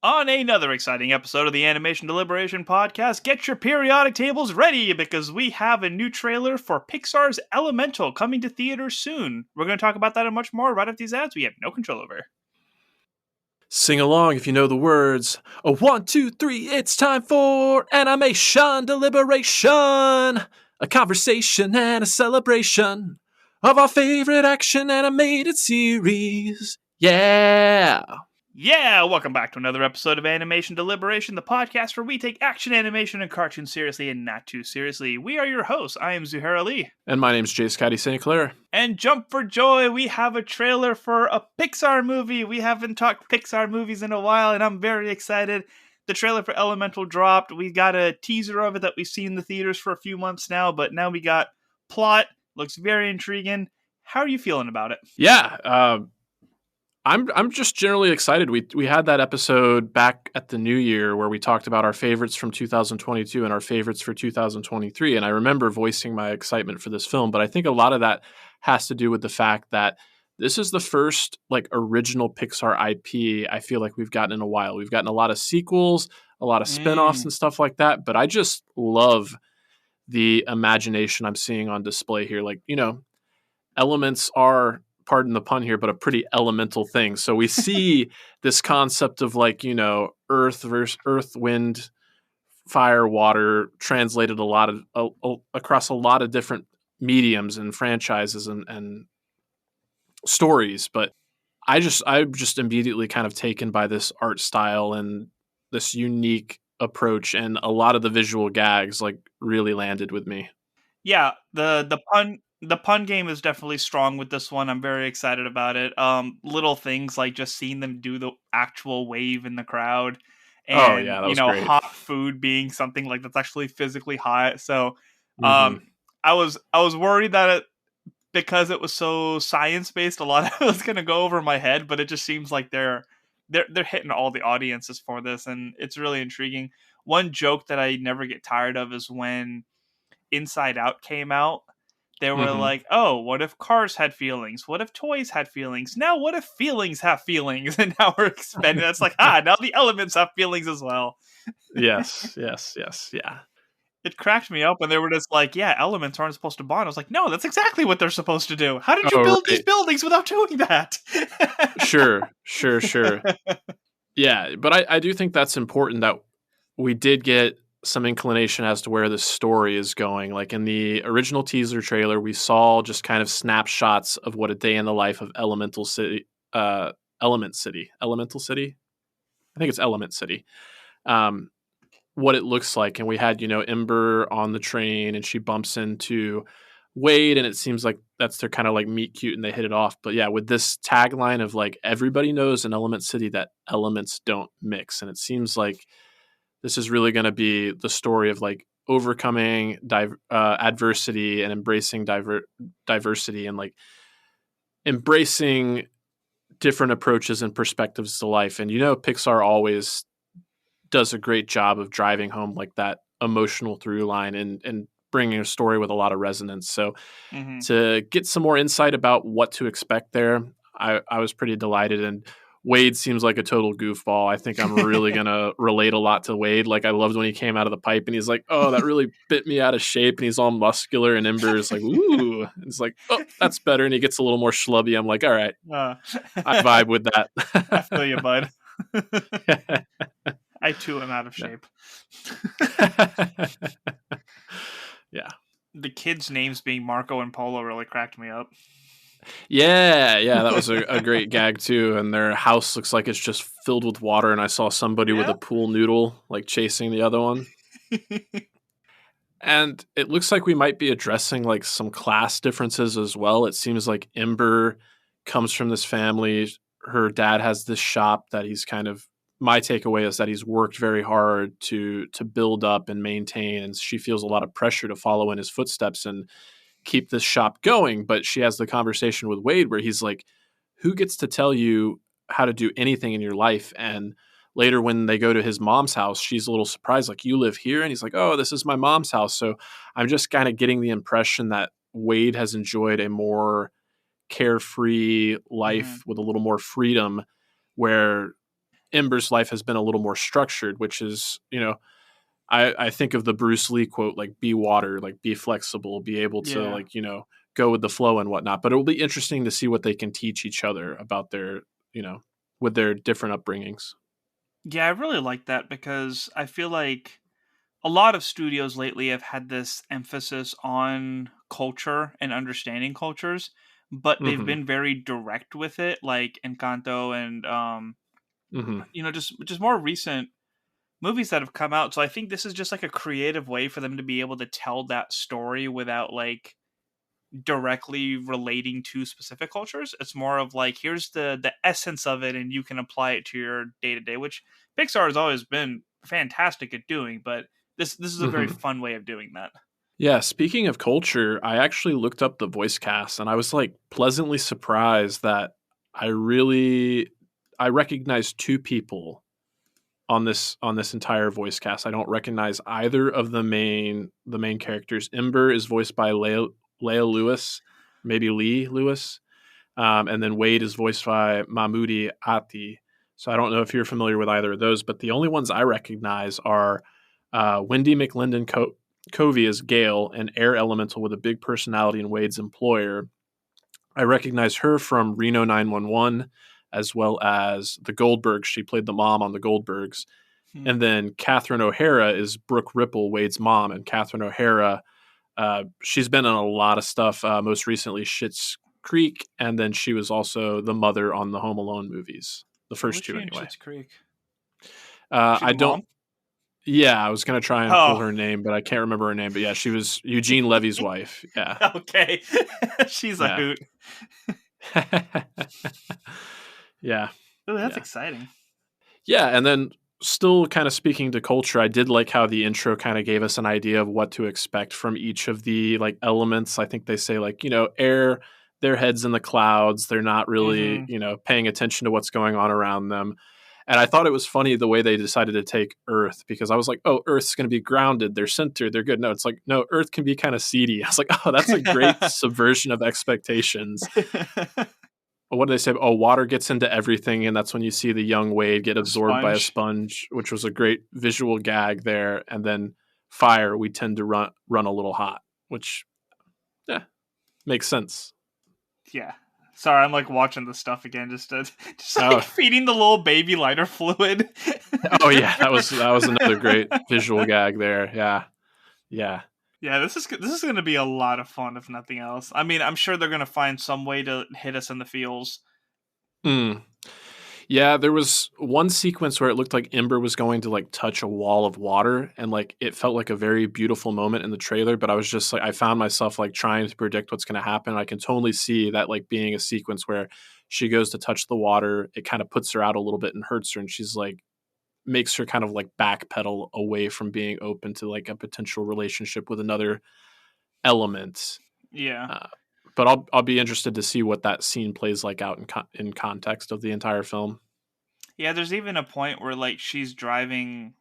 On another exciting episode of the Animation Deliberation podcast, get your periodic tables ready because we have a new trailer for Pixar's Elemental coming to theaters soon. We're going to talk about that and much more right after these ads we have no control over. Sing along if you know the words. A 1, 2, 3, it's time for Animation Deliberation. A conversation and a celebration of our favorite action animated series. Yeah! Yeah, welcome back to another episode of Animation Deliberation, the podcast where we take action animation and cartoons seriously and not too seriously. We are your hosts. I am Zuhair and And my name's J Scotty St. Clair. And jump for joy, we have a trailer for a Pixar movie. We haven't talked Pixar movies in a while, and I'm very excited. The trailer for Elemental dropped. We got a teaser of it that we've seen in the theaters for a few months now, but now we got plot. Looks very intriguing. How are you feeling about it? Yeah, I'm just generally excited. We had that episode back at the new year where we talked about our favorites from 2022 and our favorites for 2023, and I remember voicing my excitement for this film, but I think a lot of that has to do with the fact that this is the first original Pixar IP I feel like we've gotten in a while. We've gotten a lot of sequels, a lot of spin-offs and stuff like that, but I just love the imagination I'm seeing on display here. Elements are, pardon the pun here, but a pretty elemental thing. So we see this concept of earth versus earth, wind, fire, water translated across a lot of different mediums and franchises and stories. But I'm just immediately kind of taken by this art style and this unique approach, and a lot of the visual gags really landed with me. Yeah, the pun game is definitely strong with this one. I'm very excited about it. Little things like just seeing them do the actual wave in the crowd, and that was great. hot food being something that's actually physically hot. So, I was worried that because it was so science based, a lot of it was going to go over my head. But it just seems like they're hitting all the audiences for this, and it's really intriguing. One joke that I never get tired of is when Inside Out came out. They were like, oh, what if cars had feelings? What if toys had feelings? Now what if feelings have feelings? And now we're expanding. That's now the elements have feelings as well. Yes, yeah. It cracked me up when they were just elements aren't supposed to bond. I was like, no, that's exactly what they're supposed to do. How did you build these buildings without doing that? Sure. Yeah, but I do think that's important that we did get some inclination as to where the story is going. Like in the original teaser trailer, we saw just kind of snapshots of what a day in the life of Elemental City. I think it's Element City. What it looks like. And we had, Ember on the train and she bumps into Wade and it seems like that's their kind of meet cute and they hit it off. But yeah, with this tagline of everybody knows in Element City that elements don't mix. And it seems like this is really going to be the story of overcoming adversity and embracing diversity and embracing different approaches and perspectives to life. And Pixar always does a great job of driving home that emotional through line and bringing a story with a lot of resonance. So to get some more insight about what to expect there, I was pretty delighted. And Wade seems like a total goofball. I think I'm really going to relate a lot to Wade. I loved when he came out of the pipe and he's like, oh, that really bit me out of shape. And he's all muscular and Ember is like, ooh. And it's like, oh, that's better. And he gets a little more schlubby. I'm like, all right, I vibe with that. I feel you, bud. I too am out of shape. Yeah. The kids' names being Marco and Polo really cracked me up. Yeah, that was a great gag too. And their house looks like it's just filled with water. And I saw somebody with a pool noodle chasing the other one. And it looks like we might be addressing some class differences as well. It seems like Ember comes from this family. Her dad has this shop that he's my takeaway is that he's worked very hard to build up and maintain. And she feels a lot of pressure to follow in his footsteps and keep this shop going. But she has the conversation with Wade where he's like, who gets to tell you how to do anything in your life? And later when they go to his mom's house, she's a little surprised, you live here? And he's like, oh, this is my mom's house. So I'm just kind of getting the impression that Wade has enjoyed a more carefree life with a little more freedom, where Ember's life has been a little more structured, which is, I think of the Bruce Lee quote, like, be water, like, be flexible, be able to, Yeah. like, go with the flow and whatnot. But it will be interesting to see what they can teach each other about their, with their different upbringings. Yeah, I really like that because I feel like a lot of studios lately have had this emphasis on culture and understanding cultures, but they've Hmm. been very direct with it, like Encanto and Hmm. just more recent movies that have come out. So I think this is just like a creative way for them to be able to tell that story without like directly relating to specific cultures. It's more of like here's the essence of it and you can apply it to your day to day, which Pixar has always been fantastic at doing, but this is a very Hmm. fun way of doing that. Yeah, speaking of culture, I actually looked up the voice cast and I was like pleasantly surprised that I really I recognized two people on this entire voice cast. I don't recognize either of the main characters. Ember is voiced by Leia Lewis, maybe Lee Lewis, and then Wade is voiced by Mahmoudi Ati. So I don't know if you're familiar with either of those, but the only ones I recognize are Wendy McLendon Covey as Gale, an air elemental with a big personality and Wade's employer. I recognize her from Reno 911, as well as the Goldbergs. She played the mom on the Goldbergs. Hmm. And then Catherine O'Hara is Brooke Ripple, Wade's mom. And Catherine O'Hara, she's been in a lot of stuff. Most recently, Schitt's Creek, and then she was also the mother on the Home Alone movies, the Who first was two she in anyway. Schitt's Creek? Was she I the don't. mom? Yeah, I was gonna try and pull Oh, her name, but I can't remember her name. But yeah, she was Eugene Levy's wife. Yeah, okay. She's a yeah, hoot. yeah, Oh, that's yeah. exciting. Yeah, and then still kind of speaking to culture, I did like how the intro kind of gave us an idea of what to expect from each of the like elements. I think they say like, air, their heads in the clouds, they're not really, Hmm. paying attention to what's going on around them. And I thought it was funny the way they decided to take Earth because I was like, oh, Earth's going to be grounded. They're centered. They're good. No, it's like, no, Earth can be kind of seedy. I was like, oh, that's a great subversion of expectations. What did they say? Oh, water gets into everything, and that's when you see the young Wade get The absorbed by a sponge. sponge, which was a great visual gag there. And then fire, we tend to run a little hot, which yeah makes sense. Yeah. Sorry, I'm like watching the stuff again, just like Oh, feeding the little baby lighter fluid. oh yeah, that was another great visual gag there. Yeah, yeah. Yeah, this is gonna be a lot of fun if nothing else. I mean, I'm sure they're gonna find some way to hit us in the feels. Mm. Yeah, there was one sequence where it looked like Ember was going to like touch a wall of water and like it felt like a very beautiful moment in the trailer, but I was just like I found myself like trying to predict what's going to happen. I can totally see that like being a sequence where she goes to touch the water, it kind of puts her out a little bit and hurts her and she's like makes her kind of like backpedal away from being open to like a potential relationship with another element. Yeah. Uh, but I'll be interested to see what that scene plays like out in context of the entire film. Yeah, there's even a point where like she's driving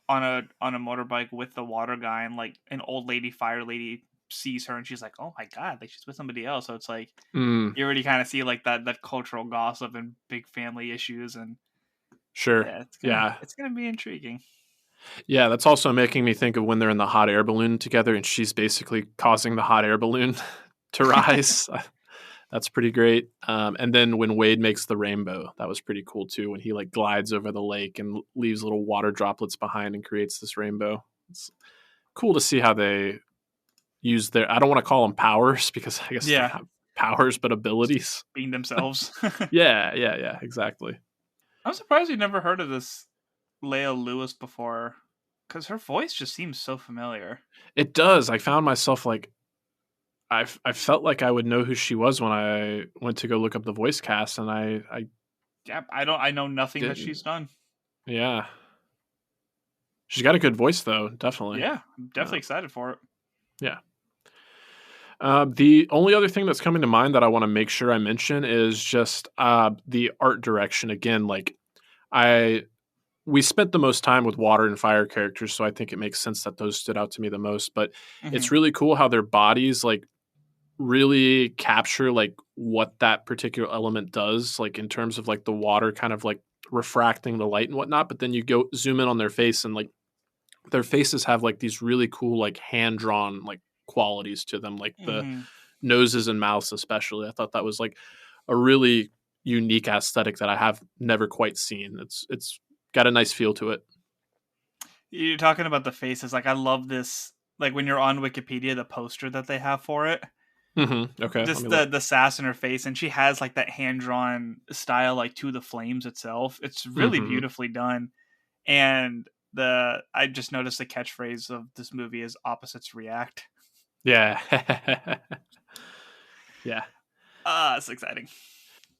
on a motorbike with the water guy and like an old lady fire lady sees her and she's like, "Oh my god, like she's with somebody else." So it's like Mm. you already kind of see like that cultural gossip and big family issues and Sure. yeah, Yeah. it's gonna be intriguing. Yeah, that's also making me think of when they're in the hot air balloon together and she's basically causing the hot air balloon to rise. That's pretty great. And then when Wade makes the rainbow, that was pretty cool too. When he like glides over the lake and leaves little water droplets behind and creates this rainbow. It's cool to see how they use their, I don't want to call them powers because I guess they're Yeah, not powers, but just abilities. being themselves. Yeah, yeah, yeah, exactly. I'm surprised you never heard of this Leia Lewis before, because her voice just seems so familiar. It does. I found myself like, I felt like I would know who she was when I went to go look up the voice cast, and I Yeah, I know nothing that didn't. she's done. Yeah, she's got a good voice though, definitely. Yeah, I'm definitely Uh, excited for it. yeah. The only other thing that's coming to mind that I want to make sure I mention is just the art direction. Again, like I we spent the most time with water and fire characters, so I think it makes sense that those stood out to me the most. But it's Hmm. really cool how their bodies like really capture like what that particular element does, like in terms of like the water kind of like refracting the light and whatnot, but then you go zoom in on their face and like their faces have like these really cool like hand-drawn like qualities to them, like the noses and mouths especially. I thought that was like a really unique aesthetic that I have never quite seen. It's got a nice feel to it. You're talking about the faces. Like, I love this. Like, when you're on Wikipedia, the poster that they have for it. Okay. Just the sass in her face, and she has like that hand drawn style, like to the flames itself. It's really beautifully done. And I just noticed the catchphrase of this movie is "opposites react." Yeah. Yeah. It's exciting.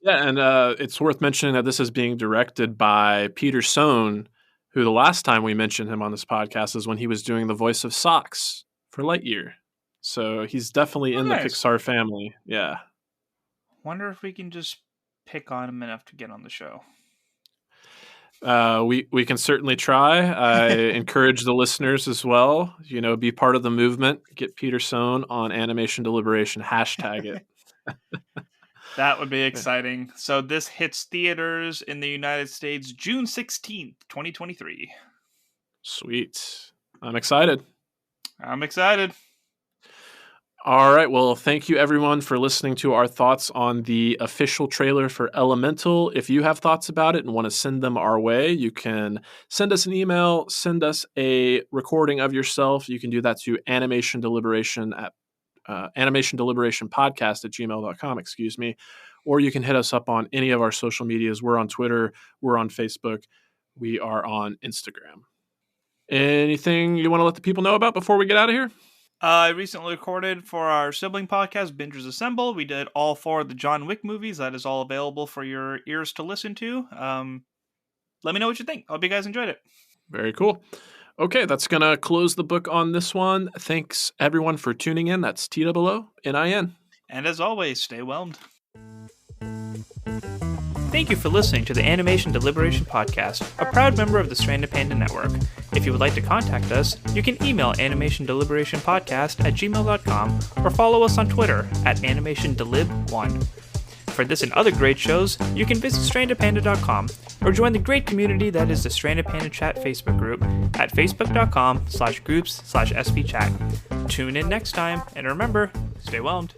Yeah, and it's worth mentioning that this is being directed by Peter Sohn, who the last time we mentioned him on this podcast is when he was doing the voice of Socks for Lightyear. So he's definitely in the Pixar family. Yeah. Wonder if we can just pick on him enough to get on the show. We can certainly try. I encourage the listeners as well. Be part of the movement. Get Peter Sohn on Animation Deliberation. Hashtag it. That would be exciting. So this hits theaters in the United States June 16th, 2023. Sweet. I'm excited. All right. Well, thank you everyone for listening to our thoughts on the official trailer for Elemental. If you have thoughts about it and want to send them our way, you can send us an email, send us a recording of yourself. You can do that to animationdeliberationpodcast@gmail.com, or you can hit us up on any of our social medias. We're on Twitter, we're on Facebook, we are on Instagram. Anything you want to let the people know about before we get out of here? I recently recorded for our sibling podcast, Bingers Assemble. We did all 4 of the John Wick movies. That is all available for your ears to listen to. Let me know what you think. I hope you guys enjoyed it. Very cool. Okay, that's going to close the book on this one. Thanks, everyone, for tuning in. That's TOONIN. And as always, stay whelmed. Thank you for listening to the Animation Deliberation Podcast, a proud member of the Stranded Panda Network. If you would like to contact us, you can email animationdeliberationpodcast@gmail.com or follow us on Twitter @animationdelib1. For this and other great shows, you can visit strandedpanda.com or join the great community that is the Stranded Panda Chat Facebook group at facebook.com/groups/svchat. Tune in next time, and remember, stay whelmed.